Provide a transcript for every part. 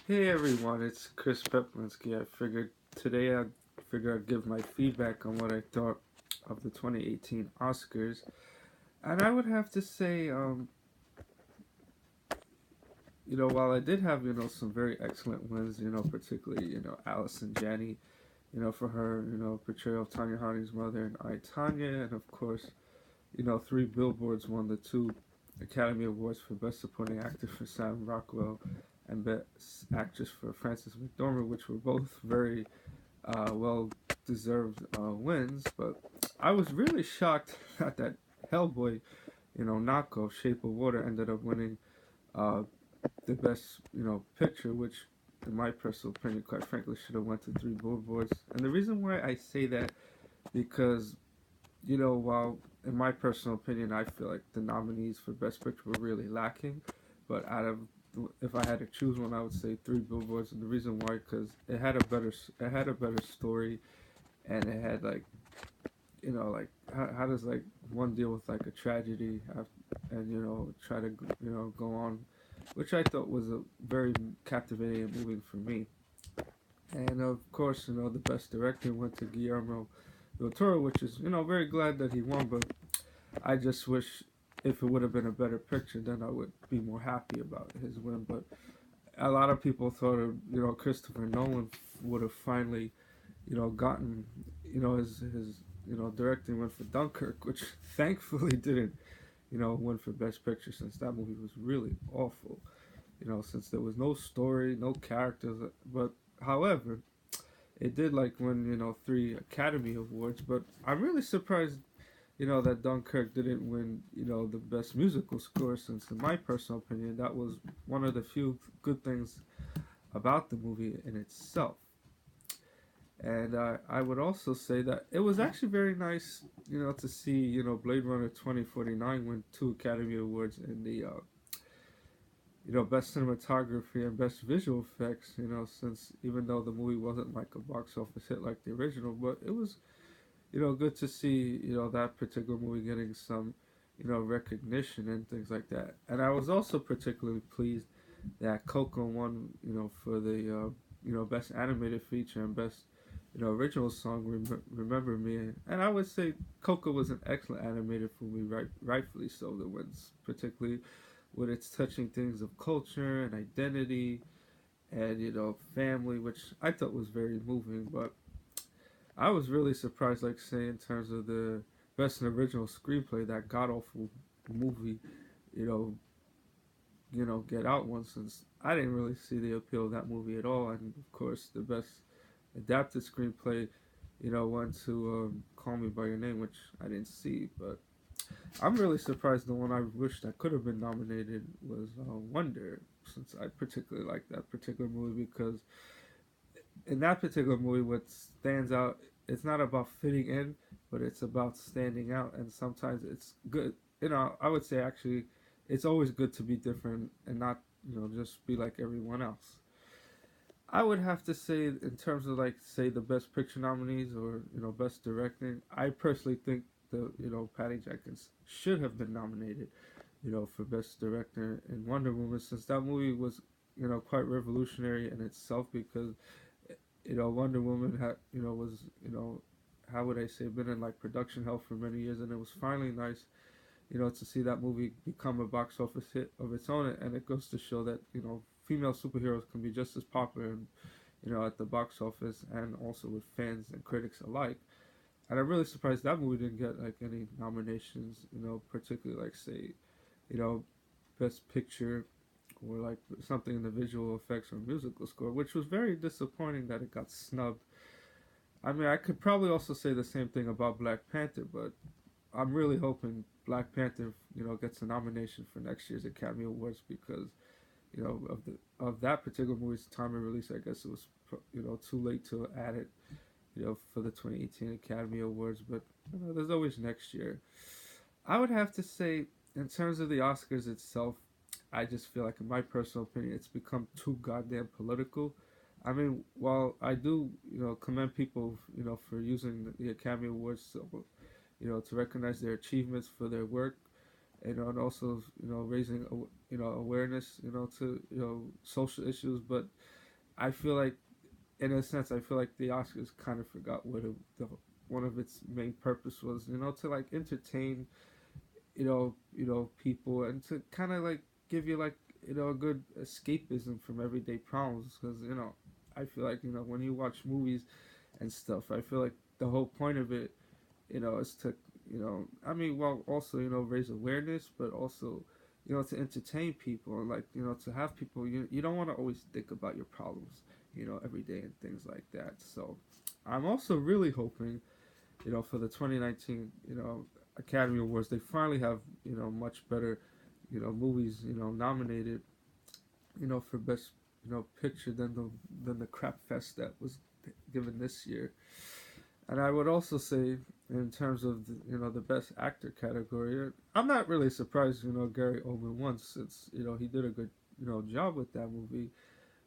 Hey everyone, it's Chris Peplinski. I'd give my feedback on what I thought of the 2018 Oscars, and I would have to say, while I did have some very excellent wins, particularly Allison Janney, for her portrayal of Tanya Harding's mother in I, Tanya, and of course, three Billboards won the two Academy Awards for Best Supporting Actor for Sam Rockwell and Best Actress for Frances McDormand, which were both very well deserved wins. But I was really shocked that Hellboy, knockoff Shape of Water ended up winning uh, the best picture, which in my personal opinion, quite frankly, should have went to three billboards. And the reason why I say that because while in my personal opinion, I feel like the nominees for best picture were really lacking, but out of if I had to choose one, I would say three billboards. And the reason why, because it had a better story, and it had like like how does like one deal with like a tragedy and try to go on, which I thought was a very captivating and moving for me. And of course, the best director went to Guillermo del Toro, which is very glad that he won, but I just wish if it would have been a better picture, then I would be more happy about his win. But a lot of people thought Christopher Nolan would have finally gotten his directing win for Dunkirk, which thankfully didn't win for Best Picture, since that movie was really awful. Since there was no story, no characters. But however, it did like win three Academy Awards. But I'm really surprised that Dunkirk didn't win the best musical score, since in my personal opinion that was one of the few good things about the movie in itself. And I would also say that it was actually very nice, to see Blade Runner 2049 win two Academy Awards in the best cinematography and best visual effects. Since even though the movie wasn't like a box office hit like the original, but it was good to see that particular movie getting some recognition and things like that. And I was also particularly pleased that Coco won for the best animated feature and best original song, Remember Me. And I would say Coco was an excellent animated movie, rightfully so. The ones particularly with its touching things of culture and identity and family, which I thought was very moving. But I was really surprised, like say in terms of the best and original screenplay, that god awful movie, you know, Get Out one, since I didn't really see the appeal of that movie at all. And of course, the best adapted screenplay, went to Call Me by Your Name, which I didn't see. But I'm really surprised the one I wished I could have been nominated was Wonder, since I particularly like that particular movie because in that particular movie, what stands out, it's not about fitting in, but it's about standing out. And sometimes it's good. I would say actually, it's always good to be different and not, just be like everyone else. I would have to say, in terms of like, say, the best picture nominees or best directing, I personally think the Patty Jenkins should have been nominated, for best director in Wonder Woman, since that movie was quite revolutionary in itself because Wonder Woman had, was, how would I say, been in like production hell for many years, and it was finally nice, to see that movie become a box office hit of its own, and it goes to show that female superheroes can be just as popular, and at the box office and also with fans and critics alike. And I'm really surprised that movie didn't get like any nominations, particularly like say, you know, best picture or like something in the visual effects or musical score, which was very disappointing that it got snubbed. I mean, I could probably also say the same thing about Black Panther, but I'm really hoping Black Panther, gets a nomination for next year's Academy Awards because, of that particular movie's time of release. I guess it was too late to add it, for the 2018 Academy Awards. But there's always next year. I would have to say, in terms of the Oscars itself, I just feel like, in my personal opinion, it's become too goddamn political. I mean, while I do, commend people, for using the Academy Awards, to recognize their achievements for their work and also raising awareness to social issues. But I feel like in a sense I feel like the Oscars kind of forgot what the one of its main purpose was, to like entertain people, and to kind of like give you like a good escapism from everyday problems. Because I feel like when you watch movies and stuff, I feel like the whole point of it is to I mean, well, also raise awareness, but also to entertain people, and like to have people, you don't want to always think about your problems every day and things like that. So I'm also really hoping for the 2019 Academy Awards, they finally have much better movies nominated for best picture than the crap fest that was given this year. And I would also say, in terms of the best actor category, I'm not really surprised Gary Oldman won, since he did a good job with that movie.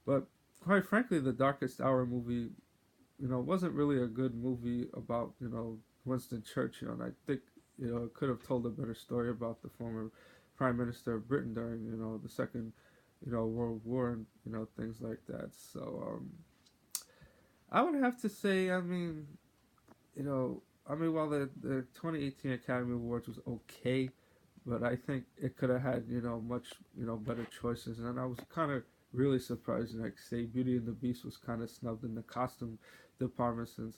But quite frankly, the Darkest Hour movie wasn't really a good movie about Winston Churchill, and I think it could have told a better story about the former Prime Minister of Britain during the Second World War, and things like that. So I would have to say, I mean, while the 2018 Academy Awards was okay, but I think it could have had much better choices, and I was kind of really surprised. Like, say, Beauty and the Beast was kind of snubbed in the costume department, since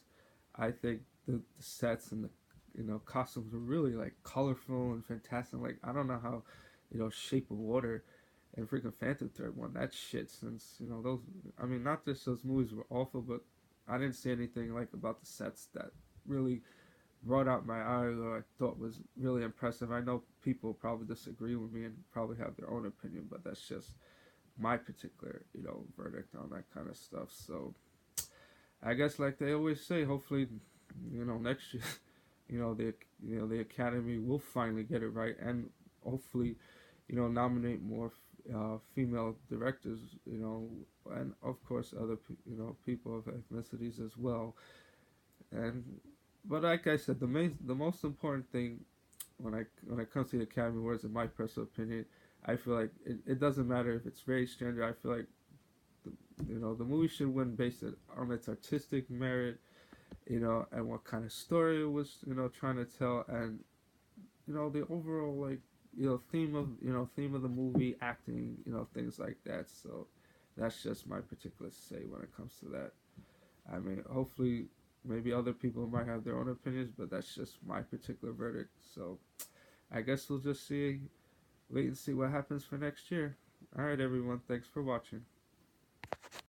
I think the sets and the costumes were really like colorful and fantastic. Like, I don't know how Shape of Water and freaking Phantom Thread won that shit, since those, I mean, not just those movies were awful, but I didn't see anything like about the sets that really brought out my eye, or I thought was really impressive. I know people probably disagree with me and probably have their own opinion, but that's just my particular verdict on that kind of stuff. So I guess, like they always say, hopefully next year the the Academy will finally get it right, and hopefully nominate more female directors, and of course other people of ethnicities as well. And but like I said, the most important thing when it comes to the Academy Awards, in my personal opinion, I feel like it doesn't matter if it's race, gender. I feel like the movie should win based on its artistic merit, and what kind of story it was trying to tell, and the overall, like, theme of the movie, acting, things like that. So that's just my particular say when it comes to that. I mean, hopefully, maybe other people might have their own opinions, but that's just my particular verdict. So I guess we'll just wait and see what happens for next year. All right, everyone. Thanks for watching.